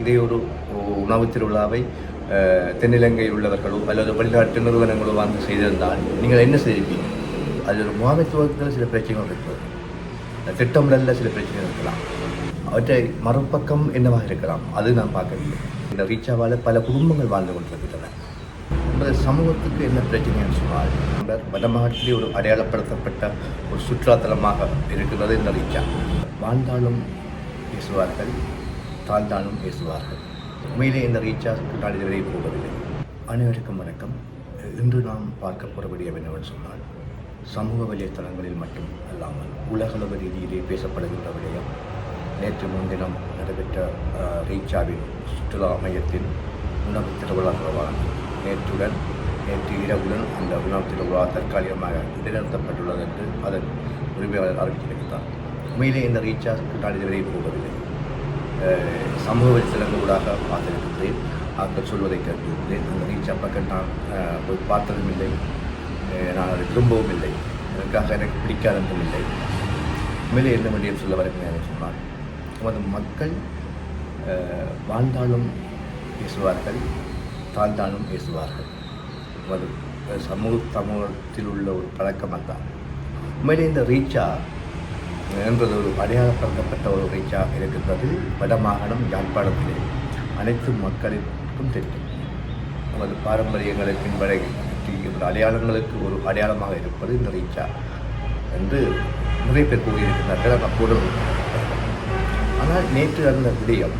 இதே ஒரு உணவு திருவிழாவை தென்னிலங்கையில் உள்ளவர்களோ அல்லது வெளிநாட்டு நிறுவனங்களோ வந்து செய்திருந்தால் நீங்கள் என்ன செய்திருப்பீங்க? அது ஒரு முகாமைத்துவத்தில் சில பிரச்சனைகள் இருக்கிறது, திட்டமிடலில் சில பிரச்சனைகள் இருக்கலாம், அவற்றை மறுபக்கம் என்னவாக இருக்கலாம், அது நான் பார்க்கவில்லை. இந்த ரீச்சாவால் பல குடும்பங்கள் வாழ்ந்து கொண்டிருக்கின்றன. இந்த சமூகத்துக்கு என்ன பிரச்சனைன்னு சொன்னால், வடமாகாட்டிலே ஒரு அடையாளப்படுத்தப்பட்ட ஒரு சுற்றுலாத்தலமாக இருக்கிறது இந்த ரீச்சா. வாழ்ந்தாலும் பேசுவார்கள், தாழ்ந்தாலும் பேசுவார்கள். உண்மையிலே இந்த ரீச்சாவுக்கு நான் இதுவரை போவதில்லை. அனைவருக்கும் வணக்கம். இன்று நாம் பார்க்க போகிற விடயம் என்னவென்று சொன்னால், சமூக வலைத்தளங்களில் மட்டும் அல்லாமல் உலகளவு ரீதியிலே பேசப்படுகின்ற விடயம் நேற்று முன்தினம் நடைபெற்ற ரீச்சாவின் சுற்றுலா மையத்தின் உணவு திருவிழா தொடர்பானது. நேற்று இரவுடன் அந்த உணவு திருவிழா தற்காலிகமாக இடைநிறுத்தப்பட்டுள்ளது என்று அதன் உரிமையாளர் அறிவித்திருக்கிறார். உண்மையிலே இந்த ரீச்சாவுக்கு நான் இதுவரை போவதில்லை. சமூக வலைத்தளங்களூடாக பார்த்திருக்கின்றேன், ஆக்கள் சொல்வதை கேட்டிருக்கிறேன். அந்த ரீச்சா பக்கம் நான் போய் பார்த்ததும் இல்லை, நான் அதை விரும்பவும் இல்லை, எனக்காக எனக்கு பிடிக்காததும் இல்லை. உண்மையிலே என்ன வேண்டிய சொல்ல வருகிறேன் சொன்னால், நமது மக்கள் வாழ்ந்தாலும் பேசுவார்கள், தாழ்ந்தாலும் பேசுவார்கள். அது சமூகத்தில் உள்ள ஒரு பழக்கம் தான். உண்மையிலே இந்த ரீச்சா என்பது ஒரு அடையாளப்படுத்தப்பட்ட ஒரு ரீச்சா இருக்கின்றது. வடமாகாணம் யாழ்ப்பாணத்திலே அனைத்து மக்களுக்கும் தெரியும். நமது பாரம்பரியங்களை பின்பற்றி அடையாளங்களுக்கு ஒரு அடையாளமாக இருப்பது இந்த ரீச்சா என்று நிறைய பேர் கூறியிருக்கிறார்கள். அப்போது ஆனால் நேற்று அந்த விடயம்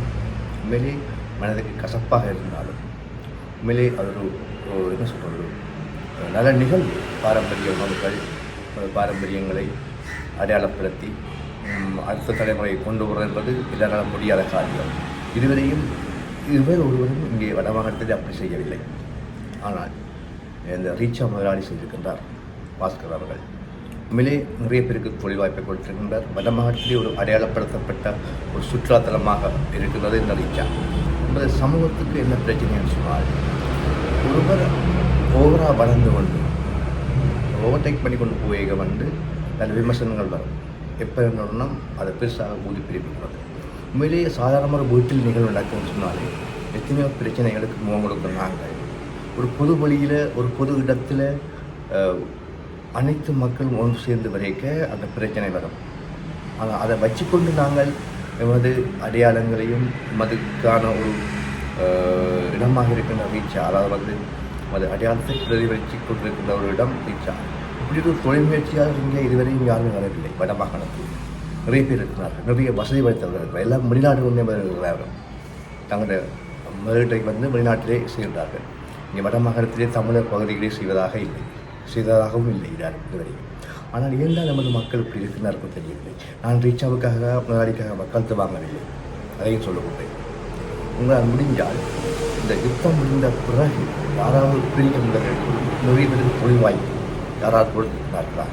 உண்மையிலே மனதுக்கு கசப்பாக இருந்தாலும் உண்மையிலே அது ஒரு என்ன சொல்கிறது, நல்ல நிகழ்வு. பாரம்பரிய உணவுகள், பாரம்பரியங்களை அடையாளப்படுத்தி அடுத்த தலைமுறையை கொண்டு வர என்பது எல்லாராலும் முடியாத காரியம். இதுவரையும் ஒருவரும் இங்கே வடமாகாணத்தில் அப்படி செய்யவில்லை. ஆனால் இந்த ரீச்சா முதலாளி செய்திருக்கின்றார் பாஸ்கர் அவர்கள். உண்மையிலே நிறைய பேருக்கு தொழில் வாய்ப்பை கொடுத்திருக்கின்றார். வடமாகாணத்திலே ஒரு அடையாளப்படுத்தப்பட்ட ஒரு சுற்றுலாத்தலமாக இருக்கிறது இந்த ரீச்சா. இந்த சமூகத்துக்கு என்ன பிரச்சனைன்னு சொன்னால், ஒருவர் ஓவராக வளர்ந்து கொண்டு ஓவர்டேக் பண்ணி கொண்டு போக நல்ல விமர்சனங்கள் வரும். எப்போ என்னன்னா அதை பெருசாக ஊதி பிரிப்பிக்கிறது. உண்மையிலேயே சாதாரணமாக வீட்டில் நிகழ்வு நடக்கும்னு சொன்னாலே எத்தனையோ பிரச்சனைகளுக்கு முகம் கொடுக்க நாங்கள் ஒரு பொது வழியில் ஒரு பொது இடத்துல அனைத்து மக்களும் ஒன்று சேர்ந்து வரைக்க அந்த பிரச்சனை வரும். ஆனால் அதை வச்சுக்கொண்டு நாங்கள் எமது அடையாளங்களையும் மதுக்கான ஒரு இடமாக இருக்கின்ற ரீச்சா, அதாவது அது அடையாளத்தை பிரதிபலித்து கொண்டிருக்கின்ற ஒரு இடம் ரீச்சா. இப்படி ஒரு தொழில் முயற்சியாக இங்கே இதுவரையும் யாருமே வரவில்லை. வடமாகாணத்தில் நிறைய பேர் இருக்கிறார்கள், நிறைய வசதி வாய்த்தவர்கள் இருக்கிறார். எல்லாம் வெளிநாடு கொண்டே இருக்கிறார்கள். தங்களுடைய முதலீட்டை வெளிநாட்டிலே செய்கிறார்கள். இங்கே வடமாகாணத்திலே தமிழர் பகுதிகளே செய்வதாகவும் இல்லை யாரும் இதுவரையும். ஆனால் ஏன்தான் நமது மக்கள் இப்படி இருக்கிறார்கள் தெரியவில்லை. நான் ரீச்சாவுக்காக முதலாளிக்காக மக்களுக்கு வாங்கவில்லை, அதையும் சொல்லக்கூட்டேன். உங்களால் முடிஞ்சால் இந்த யுத்தம் முடிந்த பிறகு யாராவது பிரிக்க முதலீடு நிறைய பேருக்கு தொழில் வாய்ப்பு யாராவது கொடுத்திருக்கிறார்களா?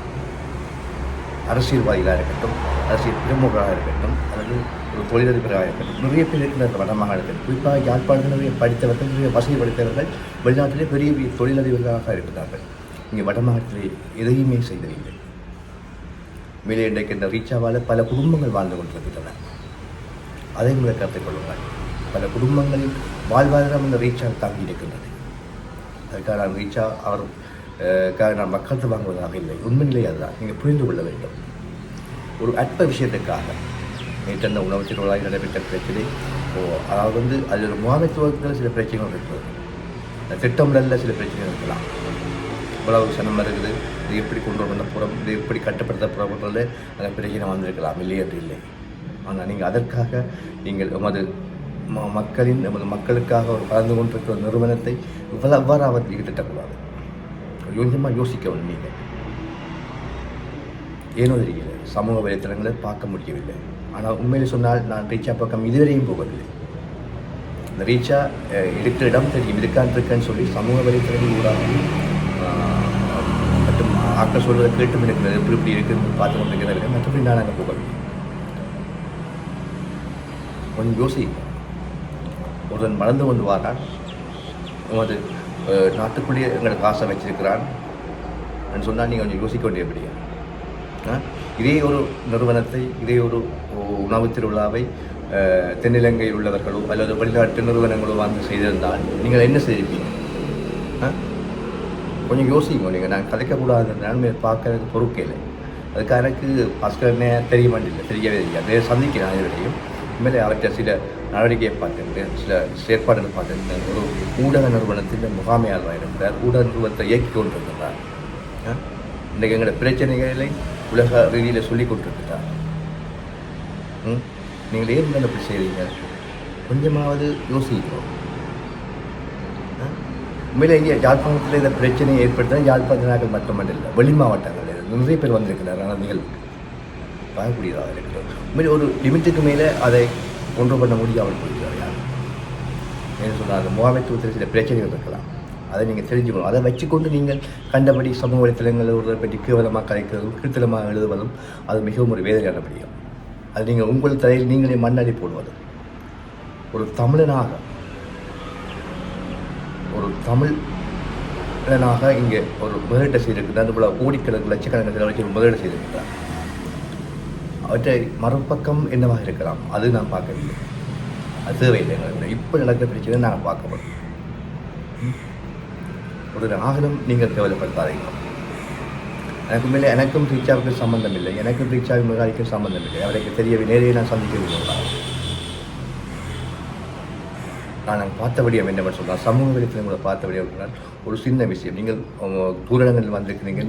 அரசியல்வாதிகளாக இருக்கட்டும், அரசியல் பிரமுகராக இருக்கட்டும், அல்லது ஒரு தொழிலதிபராக இருக்கட்டும், நிறைய பேர் இருக்கிற வடமாகாணத்தில், குறிப்பாக யாழ்ப்பாணத்தில் நிறைய படித்தவர்கள், நிறைய வசதி படித்தவர்கள் வெளிநாட்டிலே பெரிய தொழிலதிபர்களாக இருக்கிறார்கள். இங்கே வடமாகாணத்திலே எதையுமே செய்ததில்லை. மேலே இன்றைக்கு இந்த ரீச்சாவால் பல குடும்பங்கள் வாழ்ந்து கொண்டிருக்கின்றன. அதை முதல் கருத்தில் கொள்ளுங்கள். பல குடும்பங்களில் வாழ்வாதாரம் இந்த ரீச்சால் தாங்கி இருக்கின்றது. அதுக்காக நான் ரீச்சா நான் மக்களுக்கு வாங்குவதாக இல்லை. உண்மை நிலை அதுதான், நீங்கள் புரிந்து கொள்ள வேண்டும். ஒரு அற்ப விஷயத்துக்காக நேற்று அந்த உணவு திருவிழாவில் நடைபெற்ற பிரச்சனை, அதாவது அதில் ஒரு முகாமைத்துவத்தில் சில பிரச்சனைகள் இருக்கிறது, திட்டமிடலில் சில பிரச்சனைகள் இருக்கலாம். இவ்வளவு சனம் இருக்குது, இது எப்படி கொண்டு வந்த புறம், இது எப்படி கட்டுப்படுத்த புறப்படுறது, அந்த பிரச்சனை வந்திருக்கலாம், இல்லை என்று இல்லை. ஆனால் நீங்கள் அதற்காக நீங்கள் எமது மக்களுக்காக ஒரு கலந்து கொண்டிருக்கிற நிறுவனத்தை எவ்வாறாவது நீங்கள் திட்டக்கூடாது. கொஞ்சமாக யோசிக்கணும். நீங்கள் ஏனோ தெரியல, சமூக வலைத்தளங்களை பார்க்க முடியவில்லை. ஆனால் உண்மையிலே சொன்னால் நான் ரீச்சா பக்கம் இதுவரையும் போவதில்லை. இந்த ரீச்சா இருக்கிற இடம் தெரியும், இருக்கேன்னு சொல்லி சமூக வலைத்தளங்கள் ஊடாக மற்றும் ஆக்கள் சொல்வதை கேட்டும் இருக்கிறது, எப்படி இப்படி இருக்குன்னு பார்த்து கொண்டிருக்கிறேன். மற்றபடி நான் அங்கே போகவில்லை. கொஞ்சம் யோசிக்க. ஒருவன் மறந்து கொண்டு வாரான், அது நாட்டுக்குள்ளேயே எங்களோட காசை வச்சிருக்கிறான் சொன்னால் நீங்கள் கொஞ்சம் யோசிக்க வேண்டியபடியா. இதே ஒரு நிறுவனத்தை, இதே ஒரு உணவு திருவிழாவை தென்னிலங்கையில் உள்ளவர்களோ அல்லது வெளிநாட்டு நிறுவனங்களோ வந்து செய்திருந்தால் நீங்கள் என்ன செய்திருப்பீங்க? கொஞ்சம் யோசிங்க. நீங்கள் நான் கதைக்கக்கூடாது நன்மை பார்க்கறதுக்கு பொறுக்கையில் அதுக்காக எனக்கு பாஸ்கரனே தெரிய மாட்டேன், தெரியவே தெரியாது. சந்திக்கிறேன் இதுவரையும் உண்மையிலே அவற்றை சில நடவடிக்கையை பார்த்துருக்கேன், சில செயற்பாடுகள் பார்த்துருக்கேன். ஒரு ஊடக நிறுவனத்தின் முகாமையாளராக இருக்கிறார், ஊடக நிறுவனத்தை இயக்கி கொண்டிருக்கிறார். இன்றைக்கு எங்களோட பிரச்சனைகளை உலக ரீதியில் சொல்லி கொண்டிருக்கிறார். நீங்கள் ஏன் தான் அப்படி செய்கிறீங்க? கொஞ்சமாவது யோசிக்கணும். உண்மையிலே இங்கே யாழ்ப்பாணத்தில் இந்த பிரச்சனையை ஏற்படுத்தினா யாழ்ப்பாணத்தினாக்கள் மட்டுமல்ல, வெளி மாவட்டங்கள் நிறைய பேர் வந்திருக்கிறார். ஆனால் நீங்கள் பார்க்கக்கூடியதாக இருக்கிறது. உண்மையிலே ஒரு லிமிட்டுக்கு மேலே அதை கொண்டு பண்ண முடியாமல் போயிருக்கிறார். யார் என்ன சொன்னால் அந்த முகாமைத்துவத்தில் சில பிரச்சனைகள் இருக்கலாம், அதை நீங்கள் தெரிஞ்சுக்கணும். அதை வச்சுக்கொண்டு நீங்கள் கண்டபடி சமூக வலைத்தளங்களில் ஒருவரை பற்றி கேவலமாக கலைக்கிறதும் கீழ்த்தலமாக எழுதுவதும் அது மிகவும் ஒரு வேதனையான படியும். அது நீங்கள் உங்கள் தலையில் நீங்களே மண்ணடி போடுவது. ஒரு தமிழனாக இங்கே ஒரு முதலீட்டை செய்திருக்கிறார். அது போல கோடிக்கணக்கு லட்சக்கணக்கில் வச்சு ஒரு முதலீடு செய்திருக்கிறார். அவற்றை மறுபக்கம் என்னவாக இருக்கலாம் அது நான் பார்க்கவில்லை. அது தேவையில்லை. இப்போ நடக்கிற பிரச்சனை நாங்கள் பார்க்கப்படும். ஒரு ஆகலம் நீங்கள் கேவலப்படுத்தாதீங்க. எனக்கு மேலே எனக்கும் ரீச்சாவுக்கு சம்மந்தம் இல்லை, எனக்கும் ரீச்சாவின் முதலாளிக்கும் சம்மந்தம் இல்லை. அவருக்கு தெரியவே நேரையே நான் சந்திக்கவில்லை. நான் பார்த்தபடியாக என்னவென்று சொன்னால் சமூக வலைத்தளம் கூட பார்த்தபடியாக சொன்னால் ஒரு சின்ன விஷயம். நீங்கள் தூரங்களில் வந்திருக்கிறீங்க,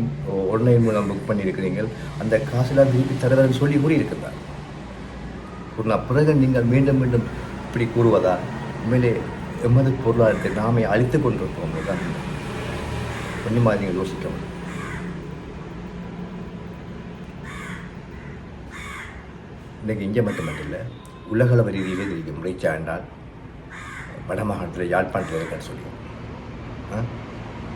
ஆன்லைன் மூலம் புக் பண்ணியிருக்கிறீர்கள், அந்த காசெல்லாம் திருப்பி தருவதுன்னு சொல்லி கூறியிருக்கிறார். ஒரு பிறகு நீங்கள் மீண்டும் மீண்டும் இப்படி கூறுவதா? உண்மையிலே எமது பொருளாதாரத்தை நாமே அழித்து கொண்டிருப்போம் தான் கொஞ்சமாக நீங்கள் யோசிக்கணும். இன்றைக்கு இங்கே மட்டுமல்ல, உலகளவு ரீதியிலே தெரியும். ரீச்சா என்றால் வடமாகாணத்தில் யாழ்ப்பாணத்தில் இருக்கன்னு சொல்லி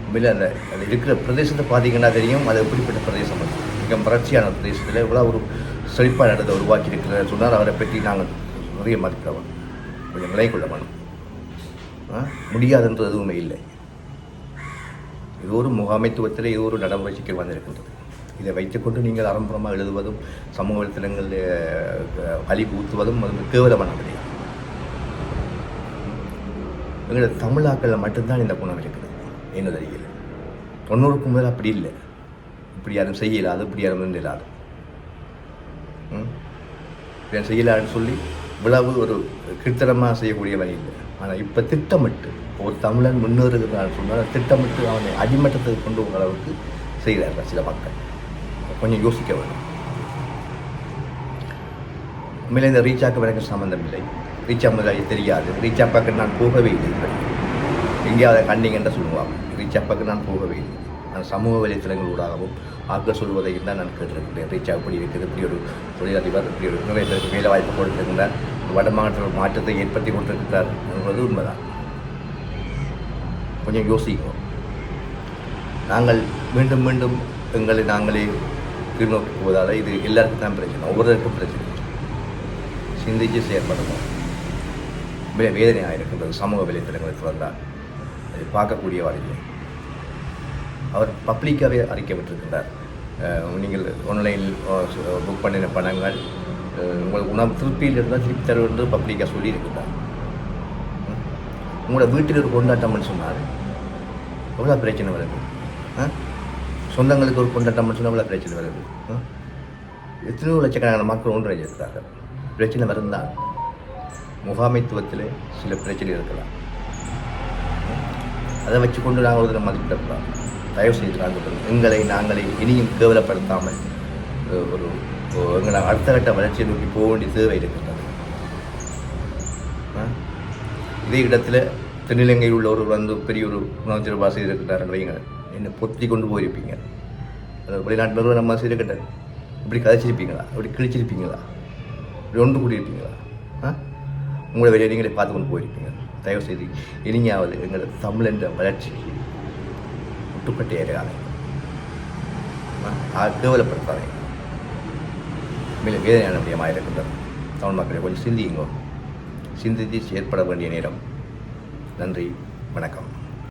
உண்மையில் அந்த இருக்கிற பிரதேசத்தை பார்த்தீங்கன்னா தெரியும் அது எப்படிப்பட்ட பிரதேசம். மிக வறட்சியான பிரதேசத்தில் இவ்வளோ ஒரு செழிப்பான இடத்தை உருவாக்கி இருக்கிறத சொன்னால் அவரை பற்றி நாங்கள் நிறைய மதிக்கிறவன், கொஞ்சம் விலை கொள்ள வேணும். முடியாதுன்றது எதுவுமே இல்லை. இது ஒரு முகாமைத்துவத்தில் இது ஒரு நடவடிக்கைகள் வந்திருக்கின்றது. இதை வைத்துக்கொண்டு நீங்கள் ஆரம்பமாக எழுதுவதும் சமூக வலைத்தளங்களில் கழி ஊற்றுவதும் அது கேவலமான கிடையாது. எங்களோட தமிழாக்களில் மட்டும்தான் இந்த குணம் இருக்குது. என்ன தெரியல, 90க்கு முதல் அப்படி இல்லை. இப்படி யாரும் செய்யலாது, இப்படி யாரும் இல்லாது செய்யலான்னு சொல்லி இவ்வளவு ஒரு கீர்த்தனமாக செய்யக்கூடிய வழி இல்லை. ஆனால் இப்போ திட்டமிட்டு ஒரு தமிழன் முன்னேறுகிறான்னு சொன்னால் திட்டமிட்டு அவனை அடிமட்டத்துக்கு கொண்டு போகிற அளவுக்கு செய்கிறார்கள் சில மக்கள். கொஞ்சம் யோசிக்க வேண்டும். உண்மையிலே இந்த ரீச்சாக்கு எனக்கு சம்மந்தம் இல்லை. ரீச்சா முதலாளி தெரியாது. ரீச்சா பக்கம் நான் போகவே இல்லை. எங்கேயாவது கண்டிங்கன்ற சொல்லுவாங்க. ரீச்சா பக்கம் நான் போகவே இல்லை. நான் சமூக வலைத்தளங்களூடாகவும் ஆக்கள் சொல்வதையும் தான் நான் கேட்டிருக்கிறேன். ரீச்சா இப்படி இருக்குது, இப்படி ஒரு தொழிலதிபர், இப்படி ஒரு நிறைய பேருக்கு வேலை வாய்ப்பு கொடுத்திருக்கிறார், வடமாநில மாற்றத்தை ஏற்படுத்தி கொண்டிருக்கிறார் என்பது உண்மைதான். கொஞ்சம் யோசிக்கும். நாங்கள் மீண்டும் மீண்டும் எங்களை நாங்களே கீழ்நோக்கி போவதால் இது எல்லாருக்கும் தான் பிரச்சனை, ஒவ்வொருவருக்கும் பிரச்சனை. சிந்திச்சு செயற்படணும். வேதனையாக இருக்கின்றது சமூக வலைத்தளங்களை திறந்தால் அதை பார்க்கக்கூடிய வரையில். அவர் பப்ளிக்காகவே அறிக்கைப்பட்டிருக்கின்றார். நீங்கள் ஆன்லைனில் புக் பண்ணின பணங்கள் உங்களுக்கு உணவு திருப்பியில் இருந்தால் திருப்பி தருவது என்று பப்ளிக்காக சொல்லியிருக்கிறார். உங்களோட வீட்டில் ஒரு கொண்டாட்டம்னு சொன்னார், எவ்வளோ பிரச்சனை வருது. சொந்தங்களுக்கு ஒரு கொண்டாட்டம்னு சொன்னால் எவ்வளோ பிரச்சனை வருது. எத்தனையோ லட்சக்கணக்கான மக்கள் ஒன்றிணைஞ்சிருக்கிறார்கள். பிரச்சனை வருந்தால் முகாமைத்துவத்தில் சில பிரச்சனை இருக்கலாம். அதை வச்சு கொண்டு நாங்கள் ஒரு மதிப்பிடக்கூடாது. தயவு செய்து எங்களை நாங்களே இனியும் கேவலப்படுத்தாமல் ஒரு எங்களை அடுத்த கட்ட வளர்ச்சியை நோக்கி போக வேண்டிய தேவை இருக்கின்றது. இதே இடத்துல தென்னிலங்கையில் உள்ள ஒரு வந்து பெரிய ஒரு உணவு ரூபாய் செய்திருக்கிறார்கள் வைங்க, என்னை பொத்தி கொண்டு போயிருப்பீங்க. அது வெளிநாட்டு நிறுவனமாக செய்திருக்கிட்ட இப்படி கதைச்சிருப்பீங்களா, இப்படி கிழிச்சிருப்பீங்களா, இப்படி ஒன்று கூடியிருப்பீங்களா? உங்களை வெளியே நீங்களே பார்த்து கொண்டு போயிருப்பீங்க. தயவு செய்து இனியாவது எங்களோட தமிழ் என்ற வளர்ச்சிக்கு முட்டுப்பட்டையாங்க, கேவலப்படுத்தாதே. மேலே வேதனையான விடயமாக இருக்கின்றது. தமிழ் மக்களை கொஞ்சம் சிந்தியுங்க. சிந்தித்து செயற்பட வேண்டிய நேரம். நன்றி, வணக்கம்.